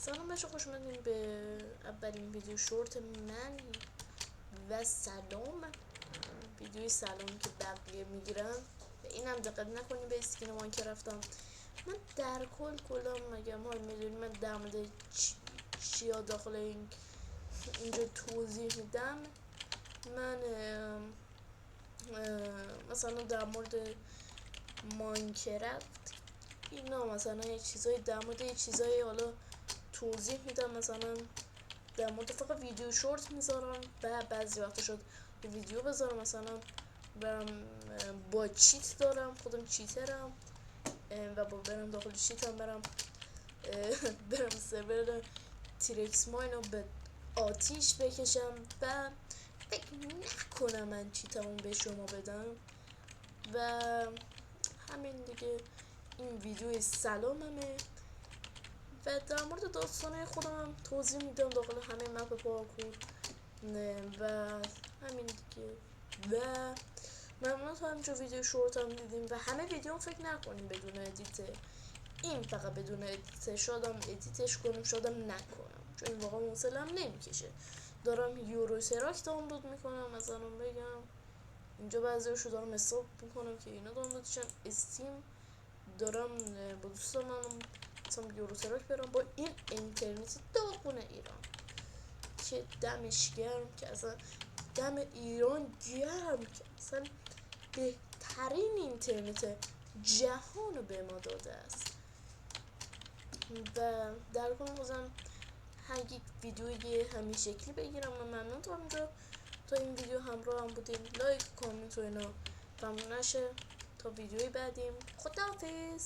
سلام بچه، خوش اومدین به اولین ویدیو شورت من و سلام. ویدیوی سلام که بقیه میگیرن و اینم دقت نکنین به اسکین ماینکرافتم. من در کلا مگم های میدونی من در مورد چیا داخل اینجا توضیح میدم. من مثلا در مورد ماینکرافت اینا مثلا یه چیزایی در مورد یه چیزایی حالا توضیح میدم، مثلا در مورد فقط ویدیو شورت میذارم و بعضی وقتا شد ویدیو بذارم، مثلا برم با چیت دارم، خودم چیترم و با برم داخل چیتم برم سرور تیرکس ماین رو به آتیش بکشم و فکر نکنم من چیتمون به شما بدم. و همین دیگه، این ویدیوی سلاممه و در مورد داستانه خودم هم توضیح میدم داخل همه مپ پارکور و همین دیگه. و ممنون تا همینجا ویدیو شورت هم دیدیم و همه ویدیو هم فکر نکنیم بدون ادیته، این فقط بدون ادیته، شادم ادیتش کنم شادم نکنم چون این واقعا موصلم نمیکشه. دارم یورو سراک دانلود میکنم، مثلا بگم اینجا بعضیشو دارم حساب میکنم که اینا دانلودشن. استیم دارم با دوستان من مثلا یورو تراک برم با این اینترنت داغون ایران که دمش گرم، که اصلا دم ایران گرم، که اصلا بهترین اینترنت جهان رو به ما داده است. و در کل بازم هر یک ویدیوی همین شکلی بگیرم و ممنون تا اینجا تا این ویدیو همراه هم بودین. لایک کامنت و اینا تموم نشه تا ویدیوی بعدیم. خداحافظ.